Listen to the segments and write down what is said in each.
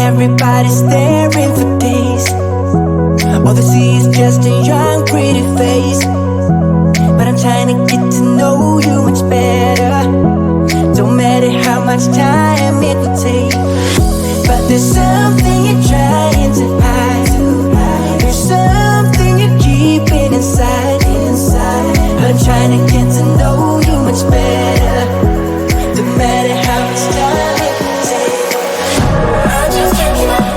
everybody's staring for days. All they see is just a young pretty face. But I'm trying to get to know you much better. Don't matter how much time it will take. But there's something you're trying to hide. There's something you're keeping inside. But I'm trying to get to know you much better. Don't matter how much time it will take. I just can't give up.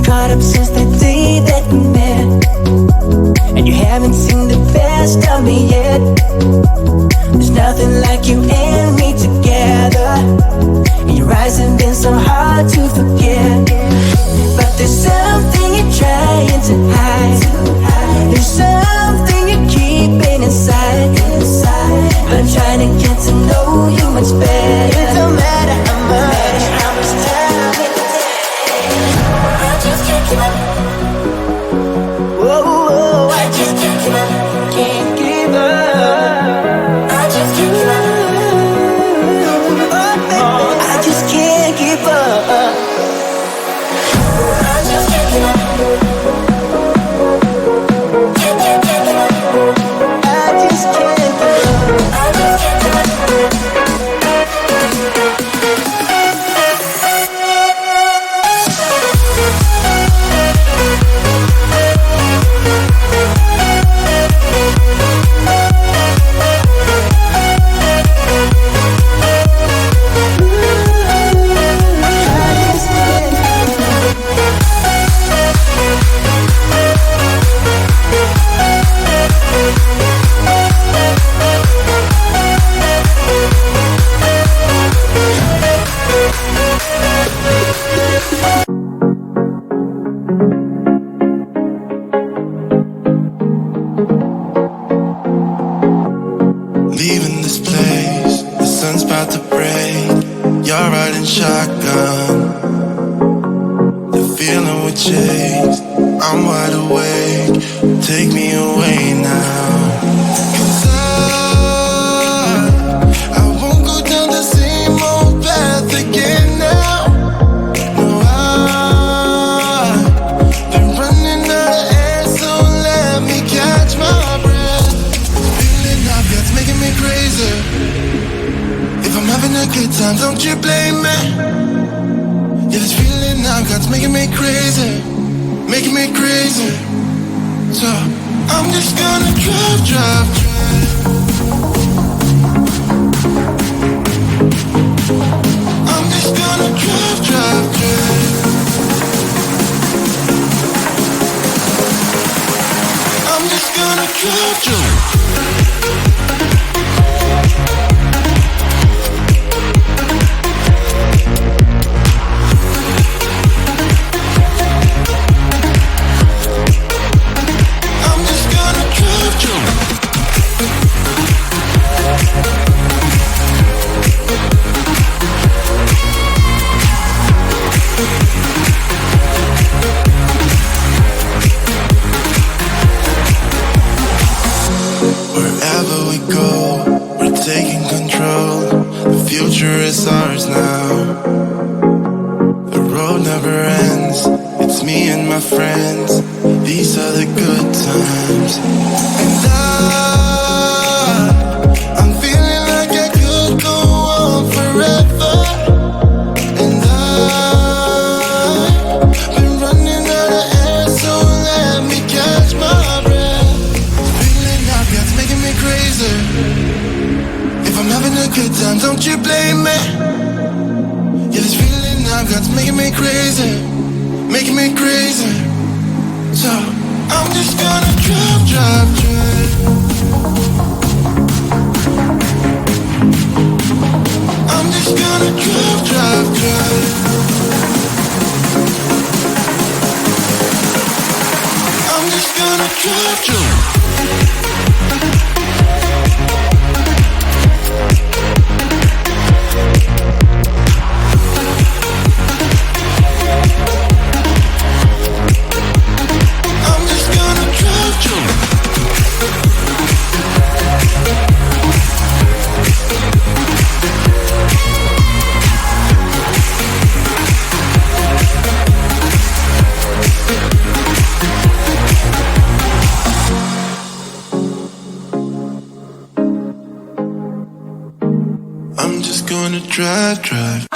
Caught up since the day that we met, and you haven't seen the best of me yet. There's nothing like you and me together, and your eyes have been so hard to forget. But there's something you're trying to hide. There's something you're keeping inside. But I'm trying to get to know you much better. It don't matter how much time it takes. I just can't give up. Whoa, I just can't give up. Can't give up. I just can't give up. Oh, I just can't give up. I just can't give up. Can't give up. I just can't give up. I just can't give up. Leaving this place, the sun's about to break. You're riding shotgun, the feeling we chase. I'm wide awake, take me away now. 'Cause I won't go down the same old path again now. No, I've been running out of air, so let me catch my breath. Feeling obvious, making me crazy. If I'm having a good time, don't you blame me. Yeah, this feeling I've got's making me crazy, making me crazy. So I'm just gonna drive. I'm just gonna drive. I'm just gonna drive. Wherever we go, we're taking control. The future is ours now. The road never ends. It's me and my friends. These are the good times. And I'm feeling like I could go on forever. And I've been running out of air, so let me catch my breath. Feeling obvious, making me crazy. If I'm having a good time, don't you blame me. Yeah, me crazy, making me crazy. So I'm just gonna drive, drive, drive. I'm just gonna drive, drive, drive. I'm just gonna drive, drive. Drive, drive.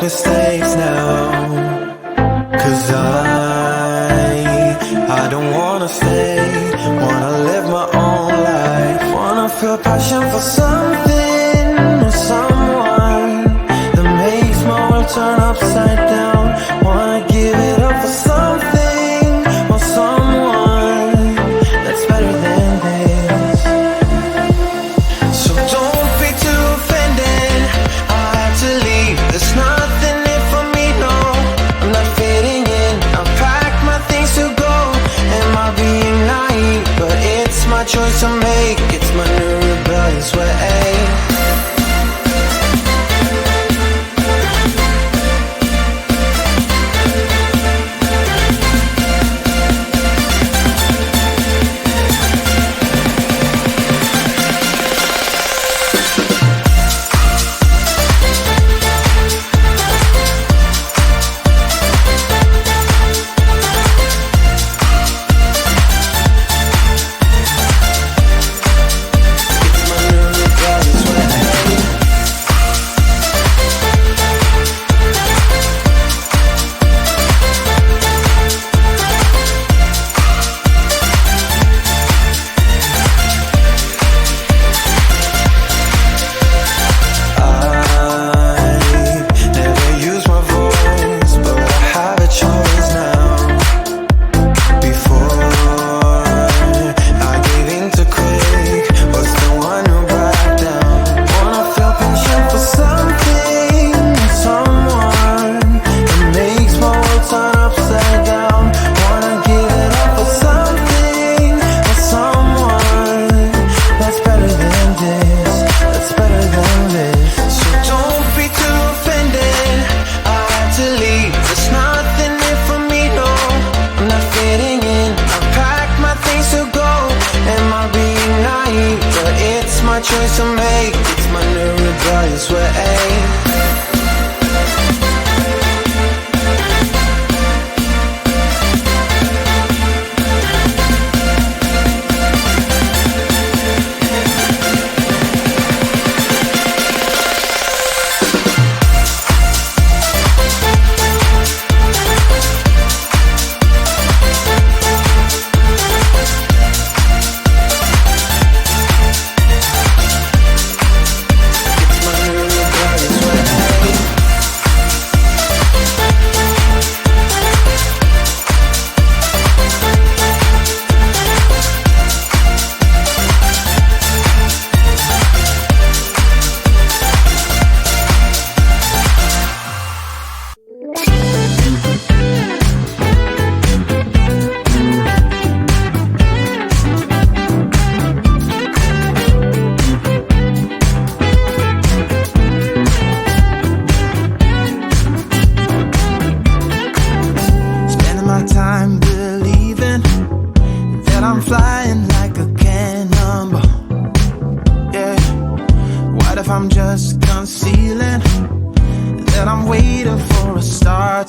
mistakes now. 'Cause I don't wanna stay, wanna live my own life, wanna feel passion for something or someone that makes my world turn upside down. Wanna give it up for something or someone that's better than this. So don't be too offended, I have to leave. There's nothing in for me, no, I'm not feeling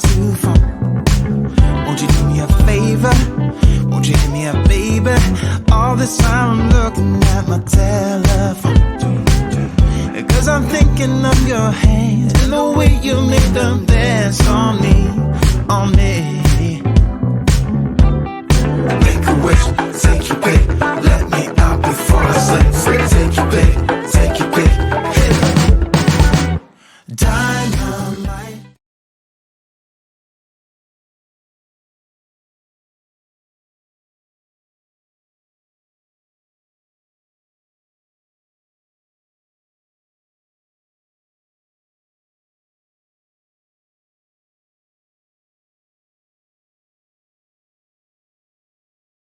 too far. Won't you do me a favor? Won't you give me a baby? All this time I'm looking at my telephone, 'cause I'm thinking of your hand and the way you make them dance.